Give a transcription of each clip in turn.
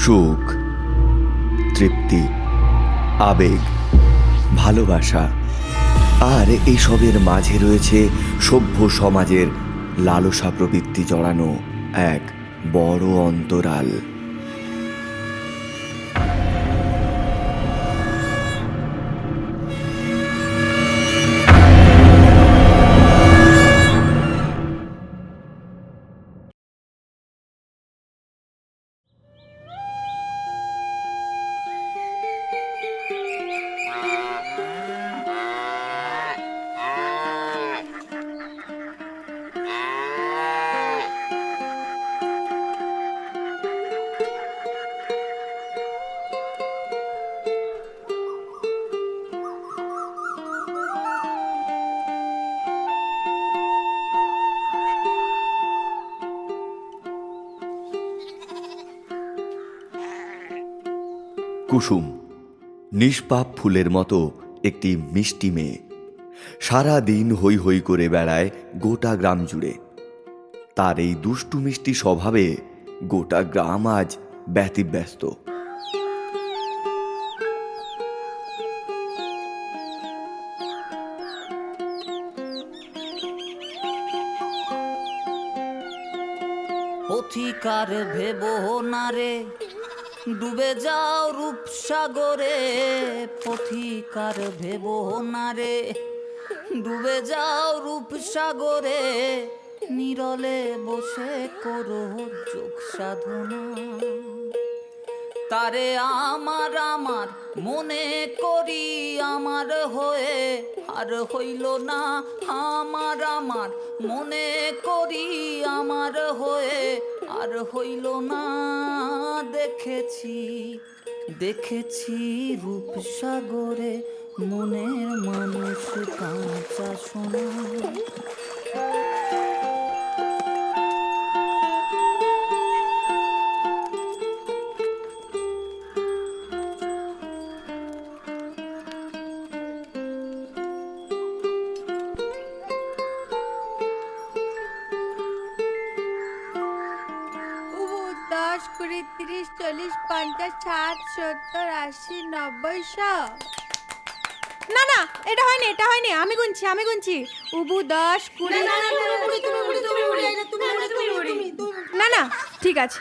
সুখ, তৃপ্তি, আবেগ, ভালোবাসা, আর এইসবের মাঝে রয়েছে সভ্য সমাজের লালসা প্রবৃত্তি জড়ানো এক বড় অন্তরাল। কুসুম নিষ্পাপ ফুলের মতো একটি মিষ্টি মেয়ে। সারা দিন হৈ হৈ করে বেড়ায় গোটা গ্রাম জুড়ে। তার এই দুষ্টু মিষ্টি স্বভাবে গোটা গ্রাম আজ ব্যতিব্যস্ত। পথিকার ভেবো না রে, ডুবে যাও রূপসাগরে। পথিকার ভেবো না রে, ডুবে যাও রূপসাগরে। নিরলে বসে করো যোগ সাধনা। তারে আমার আমার মনে করি আমার হয়ে আর হইল না। আমার আমার মনে করি আমার হয়ে আর হইল না। দেখেছি দেখেছি রূপসাগরে মনের মানুষ কাঁচা সোনা। দশ, 20, 30, 40, 50, 60, 70, 80, 90, 100। না না, এটা হয়নি, এটা হয়নি। আমি গুনছি। উবু 10, 20। না না, ঠিক আছে,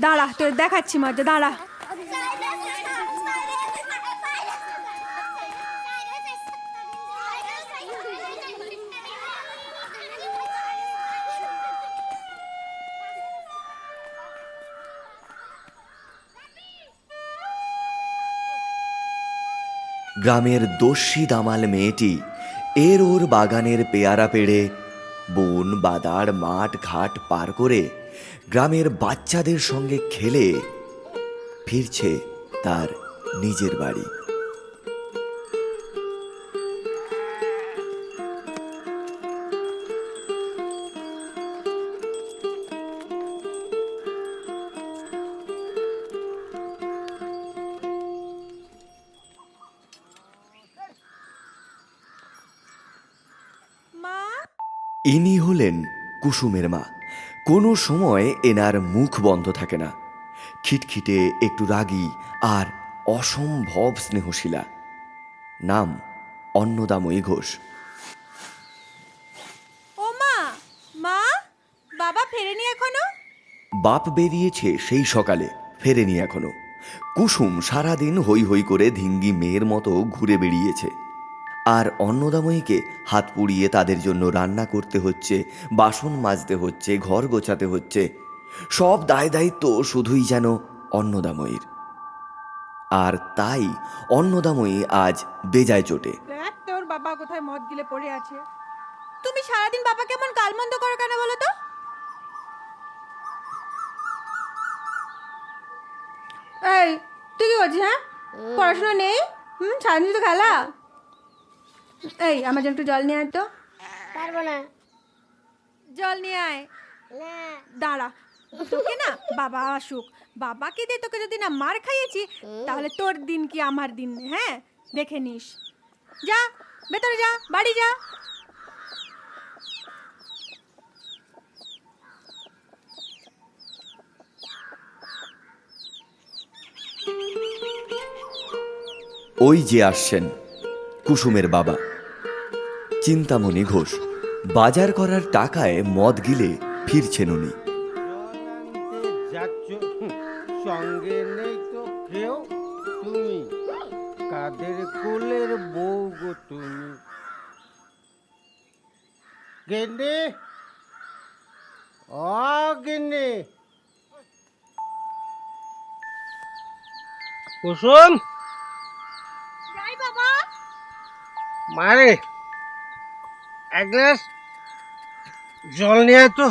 দাঁড়া, তোর দেখাচ্ছি মজা, দাঁড়া। গ্রামের দস্যি দামাল মেয়েটি এর ওর বাগানের পেয়ারা পেড়ে বন বাদার মাঠ ঘাট পার করে গ্রামের বাচ্চাদের সঙ্গে খেলে ফিরছে তার নিজের বাড়ি। ইনি হলেন কুসুমের মা। কোনো সময় এনার মুখ বন্ধ থাকে না। খিটখিটে, একটু রাগী আর অসম্ভব স্নেহশীলা। নাম অন্নদাময়ী ঘোষ। ও মা, মা, বাবা ফেরেনি এখনো? বাপ বেরিয়েছে সেই সকালে, ফেরেনি এখনো। কুসুম সারাদিন হৈ হৈ করে ধিঙ্গি মেয়ের মতো ঘুরে বেড়িয়েছে। আর অন্নদাময়ীকে হাত পুড়িয়ে তাদের জন্য রান্না করতে হচ্ছে, বাসন মাজতে হচ্ছে, ঘর গোছাতে হচ্ছে। সব দায় দায়িত্ব শুধুই যেন অন্নদাময়ীর। আর তাই অন্নদাময়ী আজ বেজায় চোটে। দেখ তোর বাবা কোথায় মদ গিলে পড়ে আছে। তুমি সারাদিন বাবাকে এমন গালমন্দ করো কেন বলো তো? এই, তুই কি করছিস? হ্যাঁ, পড়াশোনা নেই? সারাদিন তো খেলা। এই, আমার জন্য একটু জল নিয়ে আয় তো। পারবো না। জল নিয়ে আয়। না। দাঁড়া, তোকে না বাবা আসুক, বাবাকে দিয়ে তোকে যদি না মার খাইয়েছি, তাহলে তোর দিন কি আমার দিন, হ্যাঁ দেখে নিস। যা ভেতরে যা, বাড়ি যা। ওই যে আসছেন কুসুমের বাবা চিন্তামণি ঘোষ। বাজার করার টাকায় মদ গিলে ফিরছেন উনি। যাচ্ছ সঙ্গে নেই তো কেউ, তুমি কাদের কোলের বউ গো তুমি। গেন্ডে, ও গেন্ডে, কুসুম যাই বাবা। মারে এক গ্লাস জল নিয়ে আয় তো।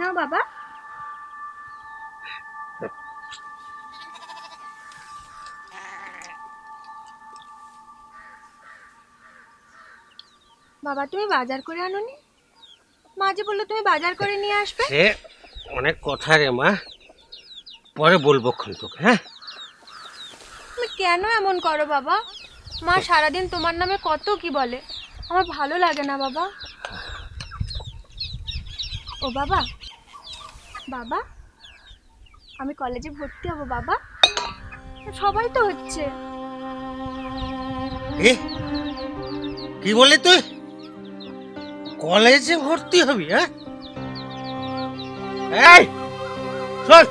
না বাবা। বাবা তুমি বাজার করে আনোনি? মা যে বললো তুমি বাজার করে নিয়ে আসবে। সে অনেক কথা রে মা, পরে বলবো খন তোকে। হ্যাঁ, তুমি কেন এমন করো বাবা? মা সারাদিন তোমার নামে কত কি বলে, আমার ভালো লাগে না বাবা। ও বাবা, বাবা আমি কলেজে ভর্তি হব বাবা। সবাই তো হচ্ছে। এ কি বললি তুই? কলেজে ভর্তি হবি? হ্যাঁ, এই শোন,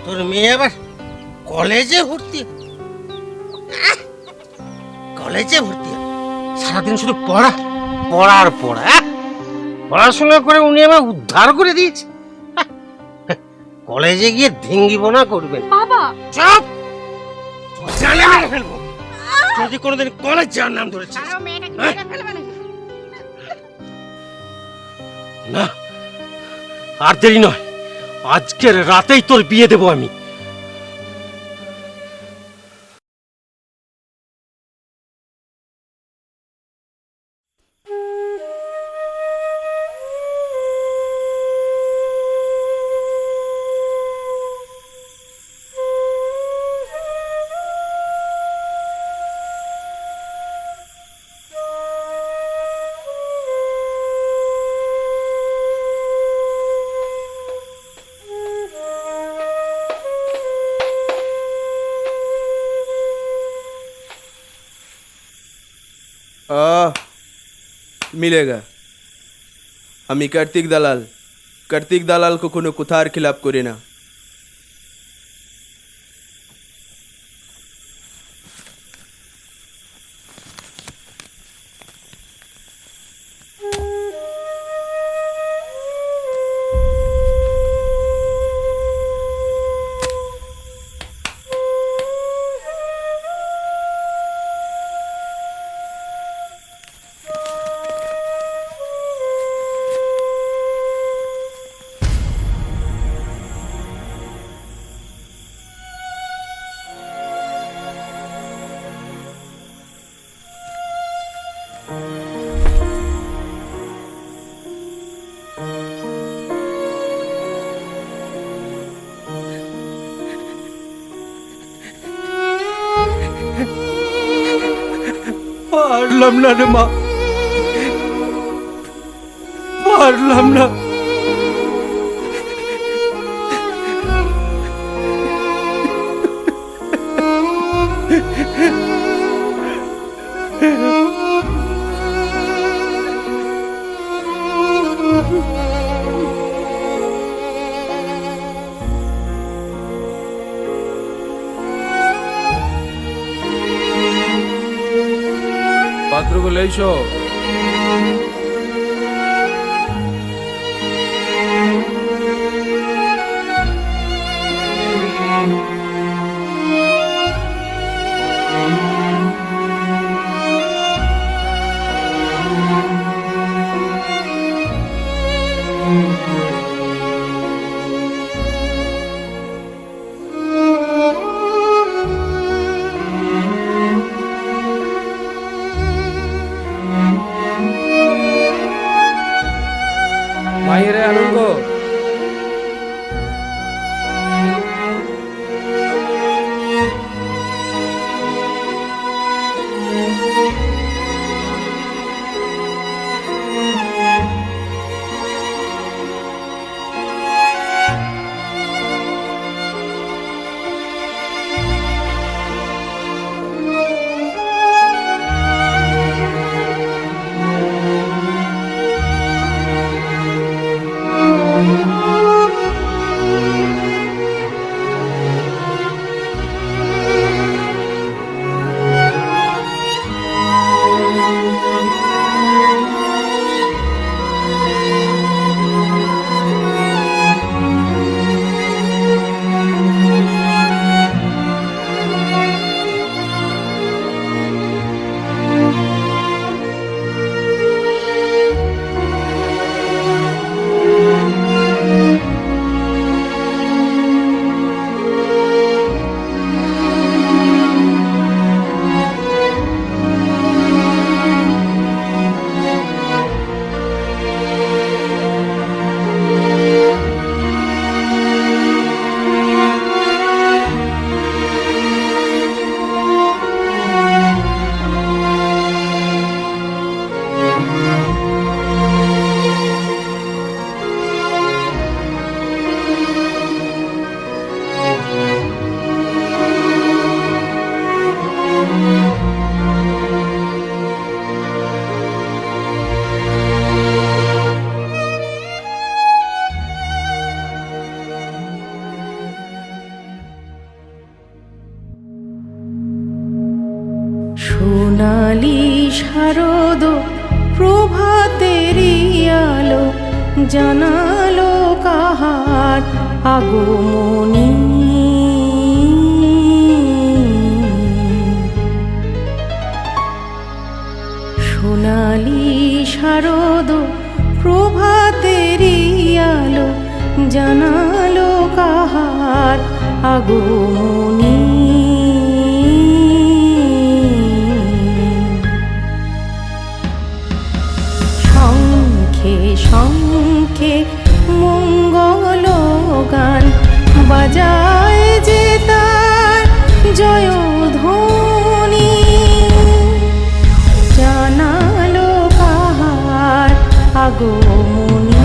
তোর মেয়ে আবার কলেজে ভর্তি? কলেজে ভর্তি সারাদিন শুধু পড়া পড়ার পড়া। পড়াশোনা করে উনি আমার উদ্ধার করে দিয়েছে। কলেজে গিয়ে ঢেঙ্গিবোনা করবেন। বাবা চুপ, জানে মেরে ফেলবো যদি কোনোদিন কলেজ যাওয়ার নাম ধরেছিস। না, আর দেরি নয়, আজকের রাতেই তোর বিয়ে দেবো আমি। মিলেগা। আমি কার্তিক দালাল, কার্তিক দালাল কখনো কোথার খিলাপ করি না। পারলাম না রে মা, পারলাম না। পাত্রগুলো এসো। মায়েরে আনন্দ, সোনালি শারদ প্রভাতেরি আলো জানালো কাহার আগমনী। সোনালি শারদ প্রভাতেরি আলো জানালো কাহার আগমনী। শঙ্খে শঙ্খে মঙ্গল গান বাজায় যে তার জয়ধ্বনি, জানালো কাহার আগমনী।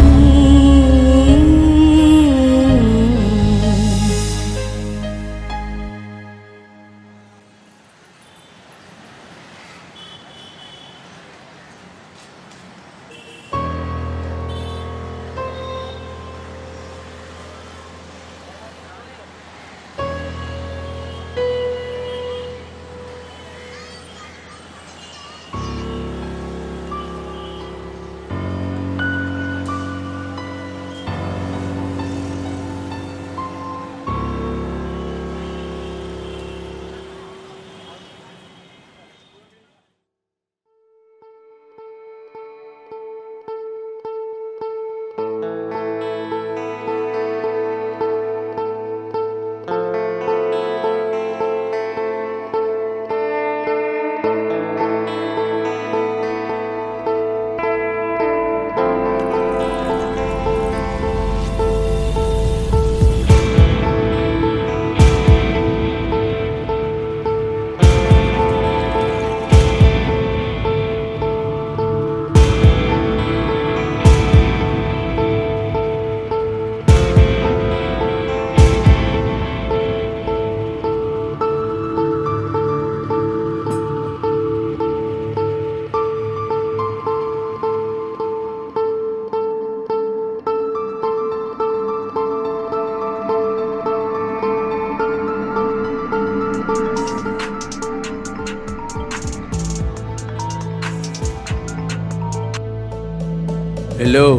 हेलो,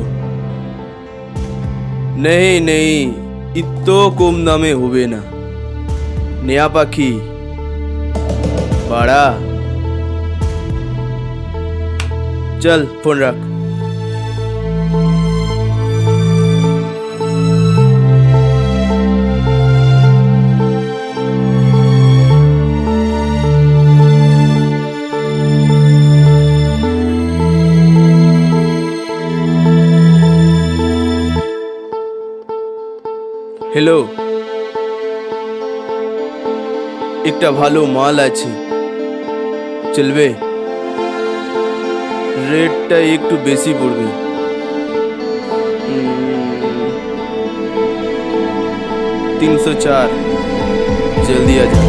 नहीं नहीं, इतो कम दामे होबे ना। नया पाखी बाड़ा, चल फोन रख। हेलो, একটা ভালো মাল আছে, চলবে? রেটটা একটু বেশি পড়বে। 304, জলদি आ जा।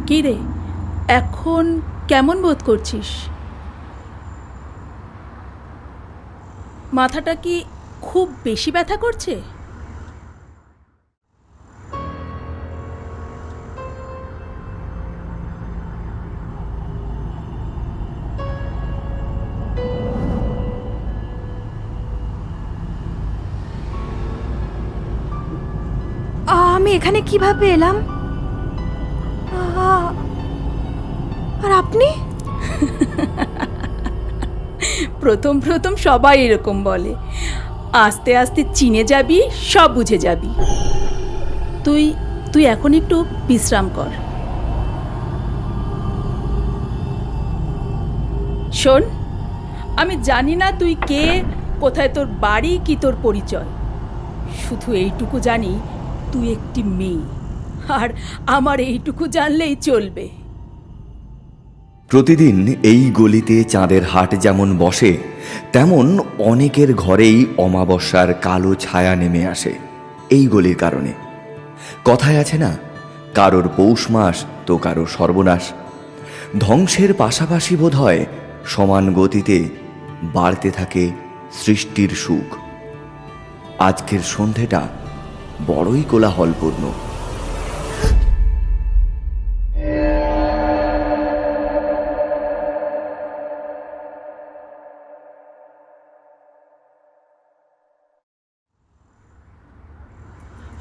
কী রে, এখন কেমন বোধ করছিস? মাথাটা কি খুব বেশি ব্যথা করছে? আমি এখানে কিভাবে এলাম? আর আপনি? প্রথম প্রথম সবাই এরকম বলে, আস্তে আস্তে চিনে যাবি, সব বুঝে যাবি। তুই তুই এখন একটু বিশ্রাম কর। শোন, আমি জানি না তুই কে, কোথায় তোর বাড়ি, কি তোর পরিচয়। শুধু এইটুকু জানি তুই একটি মেয়ে, আর আমার এইটুকু জানলেই চলবে। প্রতিদিন এই গলিতে চাঁদের হাট যেমন বসে, তেমন অনেকের ঘরেই অমাবস্যার কালো ছায়া নেমে আসে এই গলির কারণে। কথায় আছে না, কারোর পৌষ মাস তো কারো সর্বনাশ। ধ্বংসের পাশাপাশি বোধ হয় সমান গতিতে বাড়তে থাকে সৃষ্টির সুখ। আজকের সন্ধেটা বড়ই কোলাহলপূর্ণ।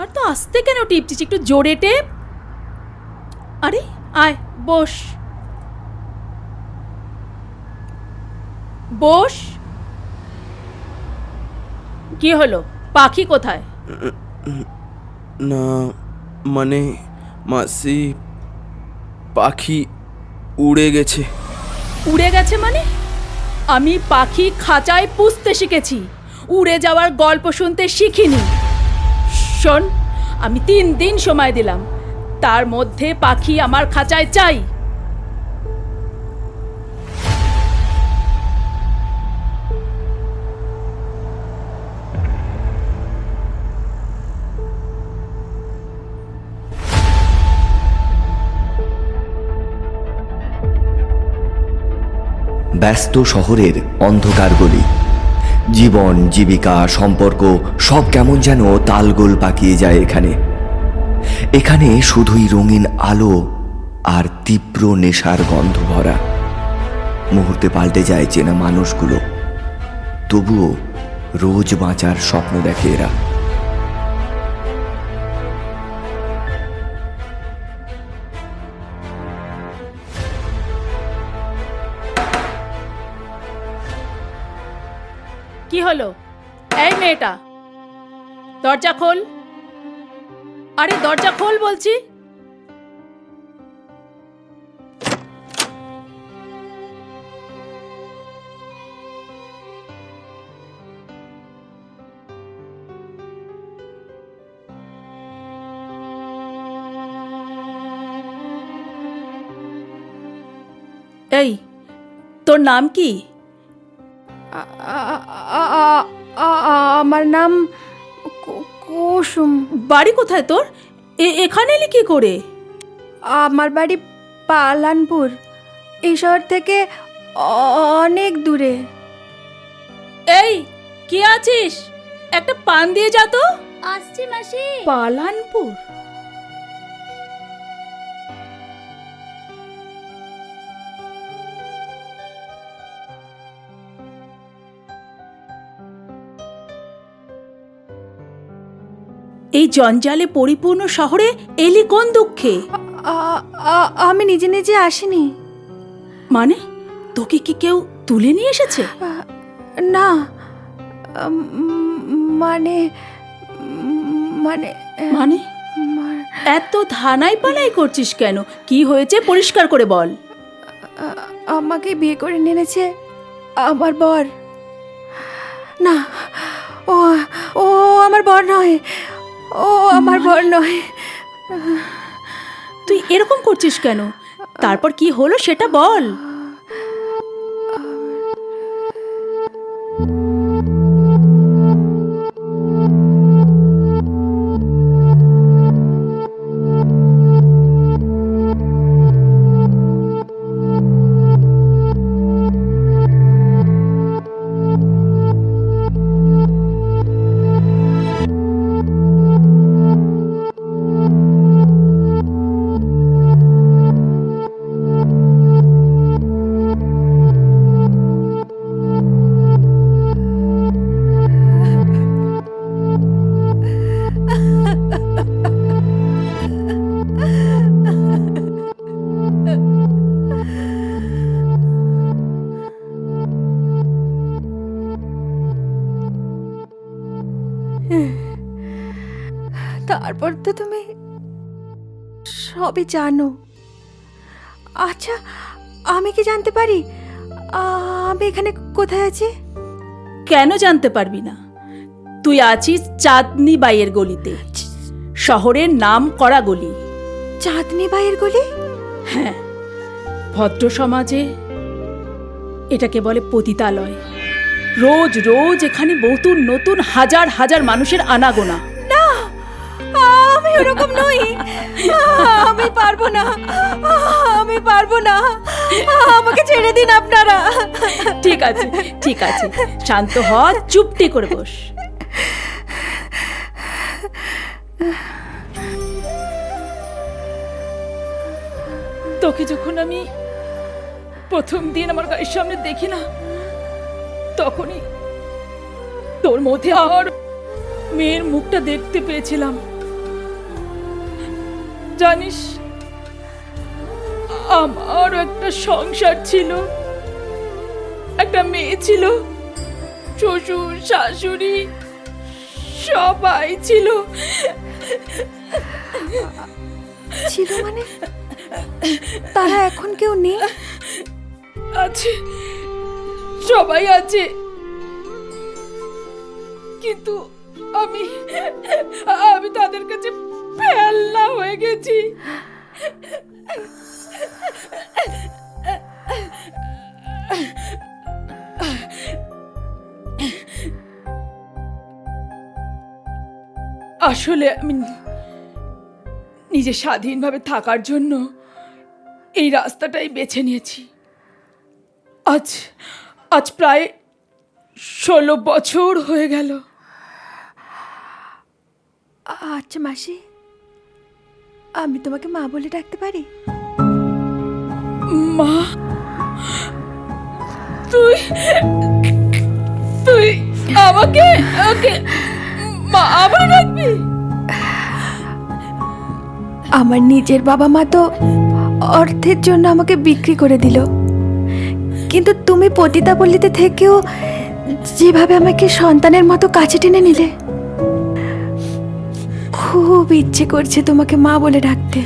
আর তো আস্তে কেন টিপছিস, একটু জোরে টেপ। আরে আয়, বস বস। কি হলো, পাখি কোথায়? না মানে মাসি, পাখি উড়ে গেছে। উড়ে গেছে মানে? আমি পাখি খাঁচায় পুষতে শিখেছি, উড়ে যাওয়ার গল্প শুনতে শিখিনি। শোন, আমি 3 দিন সময় দিলাম, তার মধ্যে পাখি আমার খাঁচায় চাই। ব্যস্ত শহরের অন্ধকার গলি, জীবন জীবিকা সম্পর্ক সব কেমন যেন তালগোল পাকিয়ে যায় এখানে। এখানে শুধুই রঙিন আলো আর তীব্র নেশার গন্ধ ভরা। মুহূর্তে পাল্টে যায় চেনা মানুষগুলো, তবুও রোজ বাঁচার স্বপ্ন দেখে এরা। কি হলো? এই মেয়েটা, দরজা খোল। আরে দরজা খোল বলছি। এই, তোর নাম কি? আমার নাম কুসুম। বাড়ি কোথায় তোর? এখানে এলি কি করে? আমার বাড়ি পালানপুর, এই শহর থেকে অনেক দূরে। এই, কি আছিস? একটা পান দিয়ে যা তো। আসছি মাসি। পালানপুর? এই জঞ্জালে পরিপূর্ণ শহরে এলি কোন দুঃখে? আমি নিজে নিজে আসিনি। মানে তোকে কি কেউ তুলে নিয়ে এসেছে? না, মানে মানে মানে এত ধানাই পালাই করছিস কেন? কি হয়েছে পরিষ্কার করে বল। আমাকে বিয়ে করে এনেছে আমার বর। না, ও ও আমার বর নয়, ও আমার বর নয়। তুই এরকম করছিস কেন? তারপর কি হলো সেটা বল। তারপর তো তুমি সবই জানো। আচ্ছা, আমি কি জানতে পারি আমি এখানে কোথায় আছি? কেন জানতে পারবি না? তুই আছিস চাঁদনি বাইয়ের গলিতে, শহরের নাম করা গলি। চাঁদনি বাইয়ের গলি? হ্যাঁ, ভদ্র সমাজে এটাকে বলে পতিতালয়। রোজ রোজ এখানে নতুন নতুন হাজার হাজার মানুষের আনাগোনা। না, আমি ওরকম নই। আমি পারবো না, আমি পারবো না। আমাকে ছেড়ে দিন আপনারা। ঠিক আছে, ঠিক আছে, শান্ত হ, চুপটি করে বস। তোকে যখন আমি প্রথম দিন আমার গাড়ির সামনে দেখি না, তখনই তোর মধ্যে আর মেয়ের মুখটা দেখতে পেয়েছিলাম। জানিস, আমারও একটা সংসার ছিল, একটা মেয়ে ছিল, শ্বশুর শাশুড়ি সবাই ছিল। ছিল মানে? তারা এখন কেউ নেই? আছে, সবাই আছে, কিন্তু আমি আমি তাদের কাছে ফেলনা হয়ে গেছি। আসলে আমি নিজে স্বাধীনভাবে থাকার জন্য এই রাস্তাটাই বেছে নিয়েছি। আজ আজ প্রায় 16 বছর হয়ে গেল। আচ্ছা মাসি, আমি তোমাকে মা বলে ডাকতে পারি? মা? তুই তুই আমাকে মা বলে ডাকবি? আমার নিজের বাবা মা তো অর্থের জন্য আমাকে বিক্রি করে দিল, কিন্তু তুমি পতিতাপল্লীতে থেকেও যেভাবে আমাকে সন্তানের মতো কাছে টেনে নিলে, খুব ইচ্ছে করছে তোমাকে মা বলে ডাকতে।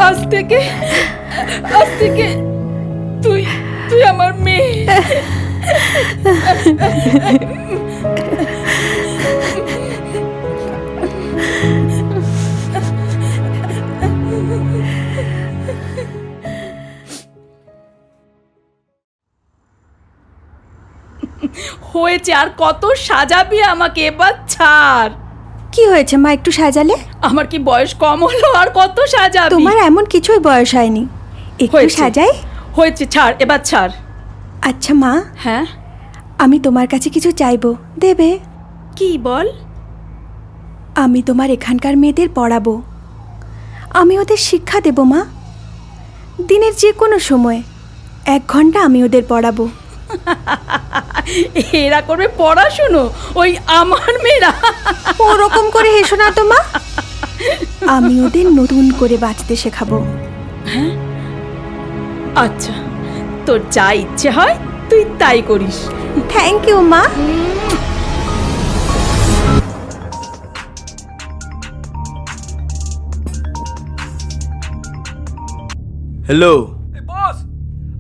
আজ থেকে তুই তুই আমার মেয়ে। হয়েছে, আর কত সাজাবি আমাকে? এবার ছাড়। কি হয়েছে মা, একটু সাজালে? আমার কি বয়স কম হলো? আর কত সাজাবি? তোমার এমন কিছুই বয়স হয়নি, একটু হয়েছে। সাজাই। হয়েছে, ছাড়, এবার ছাড়। আচ্ছা মা, হ্যাঁ, আমি তোমার কাছে কিছু চাইবো, দেবে? কি বল? আমি তোমার এখানকার মেয়েদের পড়াবো, আমি ওদের শিক্ষা দেব মা। দিনের যে কোনো সময় 1 ঘন্টা আমি ওদের পড়াবো। এরা করবে পড়াশুনো? ওই আমার মেয়েরা? ওরকম করে হেসো না তো মা, আমি ওদের নতুন করে বাঁচতে শেখাবো। আচ্ছা, তোর যা ইচ্ছে হয় তুই তাই করিস। থ্যাংক ইউ মা। हेलो बॉस,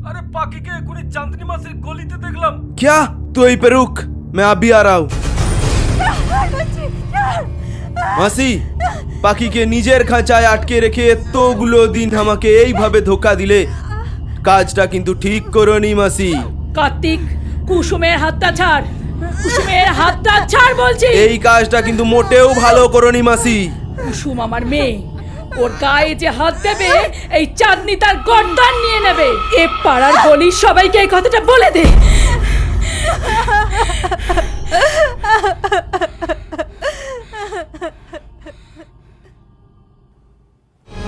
अरे पाकी के कुनी चांदनी माँ से गोली ते देखलाम। क्या? तू यहीं पे रुक, मैं अभी आ रहा हूँ। মাসি, পাখিকে নিজের খাঁচায় আটকে রেখে এতগুলো দিন আমাকে এইভাবে ধোকা দিলে কাজটা কিন্তু ঠিক করোনি মাসি। কার্তিক, কুসুমের হাতটা ছাড়, কুসুমের হাতটা ছাড় বলছি। এই কাজটা কিন্তু মোটেও ভালো করোনি মাসি। কুসুম আমার মেয়ে, ওর গায়ে যে হাত দেবে এই চাঁদনি তার গর্দান নিয়ে নেবে। এ পাড়ার গলির সবাইকে এই কথাটা বলে দে।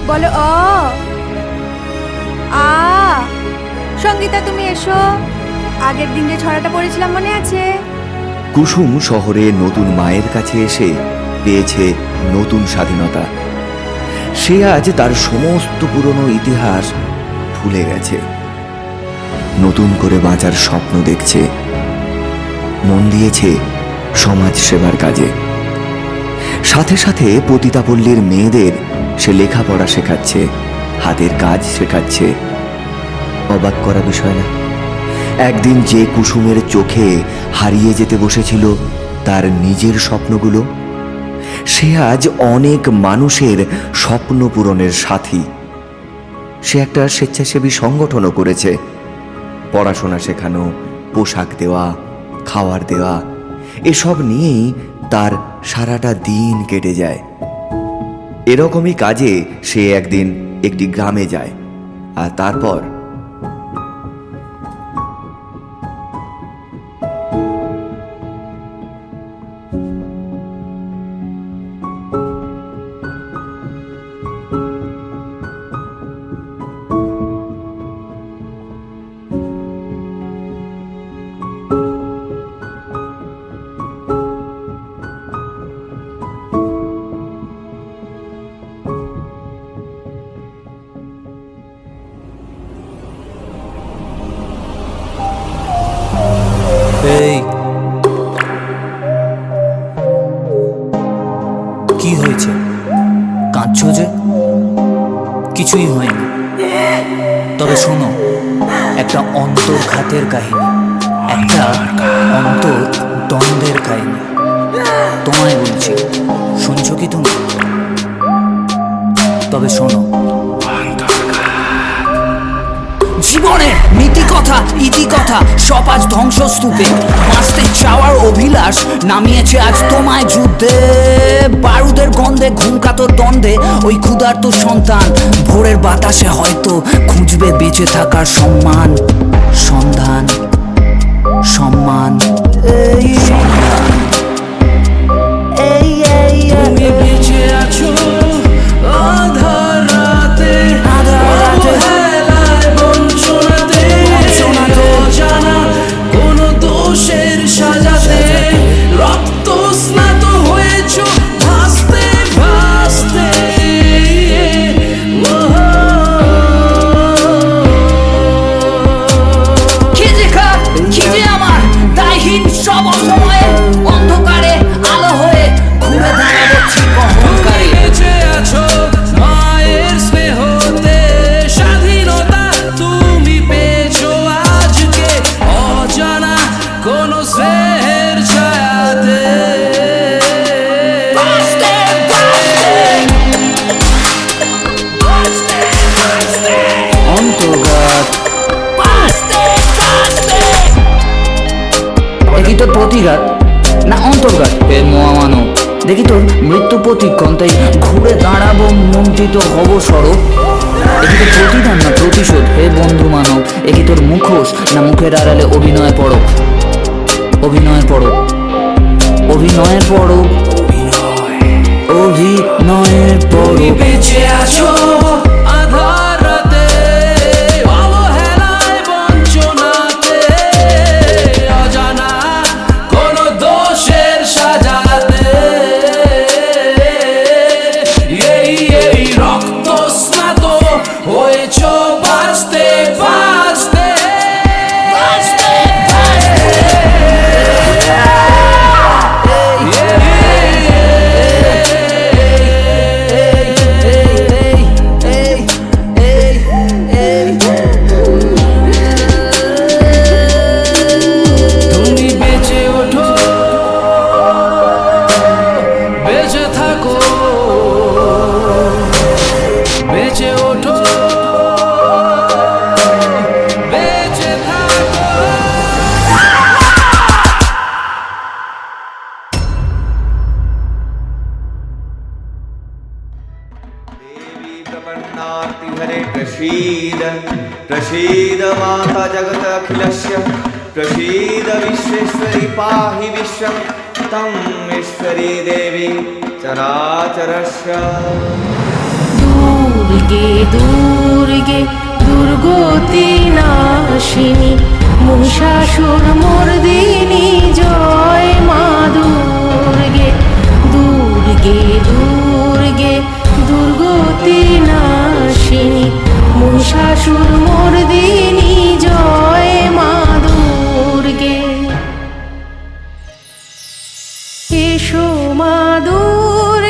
বলো অ আ। সঙ্গীতা তুমি এসো, আগের দিন যে ছড়াটা পড়েছিলাম মনে আছে? কুসুম শহরে নতুন মায়ের কাছে এসে পেয়েছে নতুন স্বাধীনতা। সে আজ তার সমস্ত পুরনো ইতিহাস ভুলে গেছে, নতুন করে বাঁচার স্বপ্ন দেখছে, মন দিয়েছে সমাজ সেবার কাজে। সাথে সাথে পতিতাপল্লীর মেয়েদের সে লেখাপড়া শেখাচ্ছে, হাতের কাজ শেখাচ্ছে। অবাক করা বিষয় না, একদিন যে কুসুমের চোখে হারিয়ে যেতে বসেছিল তার নিজের স্বপ্নগুলো, সে আজ অনেক মানুষের স্বপ্ন পূরণের সাথী। সে একটা স্বেচ্ছাসেবী সংগঠনও করেছে। পড়াশোনা শেখানো, পোশাক দেওয়া, খাওয়ার দেওয়া, এসব নিয়েই তার সারাটা দিন কেটে যায়। এরকমই কাজে সে একদিন একটি গ্রামে যায়, আর তারপর এই কি হয়েছে? কাঁদছো যে? কিছুই হয়নি। তবে শোনো, একটা অন্তর্ঘাতের কাহিনী, একটা অন্তর্দ্বন্দ্বের কাহিনী তোমায় বলছি। শুনছো কি তুমি? তবে শোনো, জীবনের নীতি কথা, ইতি কথা সব আজ ধ্বংসস্তূপে। বাঁচতে চাওয়ার অভিলাষ নামিয়েছে আজ তোমায় যুদ্ধে। বারুদের গন্ধে, ঘুমকাতর দ্বন্দ্বে ওই ক্ষুধার্ত সন্তান ভোরের বাতাসে হয়তো খুঁজবে বেঁচে থাকার সম্মান, সন্ধান, সম্মান, এই সম্মান। তুমি বেঁচে আছো আধার রাতে, কোন দোষের সাজাতে রক্ত স্নাত হয়েছ ভাসতে ভাসতে। খিজে আমার দায়হীন সব অসময়ে অন্ধকারে আলো হয়ে ঘুরে দাঁড়াচ্ছি অহংকারে। বেঁচে আছো মায়ের স্নেহতে, স্বাধীনতা তুমি পেয়েছো আজকে অজানা কোন স্নেহের ছায়াতে। অন্তর্ঘাত দেখি তোর প্রতিঘাত না অন্তর্ঘাত, এ মহামানব দেখি তোর মৃত্যু প্রতিক্ষণ, তাই ঘুরে দাঁড়াবো মন্ত্রিত হব সরব। দেখি তোর প্রতিদান না প্রতিশোধ, হে বন্ধু মানব। দেখি তোর মুখোশ না মুখের আড়ালে অভিনয় পড়ো, অভিনয় পড়ো, অভিনয়ের পড়ো, অভিনয়ের পড়ো। বেঁচে আছো আধার রাতে, অবহেলায় বঞ্চনাতে, অজানা কোন দোষের সাজাতে। এই রক্ত স্নাত হয়েছ বাঁচতে বাঁচতে। তুমি বেঁচে ওঠো, বেঁচে থাকো, বেঁচে ওঠো, বেঁচে থাকো। देवी प्रपन्नार्ति हरे प्रसीद प्रसीद माता जगत अखिलस्य प्रसीद विश्वेश्वरी पाहि विश्वं तं ईश्वरी देवी चराचरस्य। দুর্গে দুর্গে দুর্গতি নাশিনী মহিষাসুর মর্দিনী জয় মা দুর্গে। দুর্গে দুর্গে দুর্গতি নাশিনী মহিষাসুর মর্দিনী জয় মা দুর্গে। এসো মা দুর্গে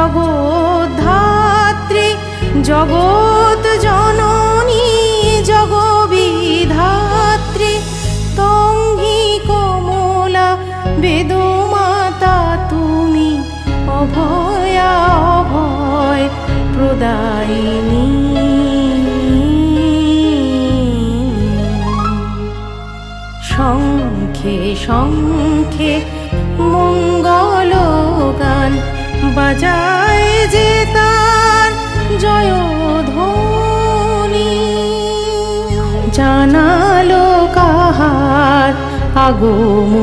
জগদ্ধাত্রী জগৎ জননী জগবিধাত্রী তঙ্গি কমলা বেদমাতা তুমি অভয়া অভয় প্রদায়িনী শঙ্খে শঙ্খে মঙ্গলগান বাজায় যে তার জয়ধ্বনি জানালো কাহার আগমনী।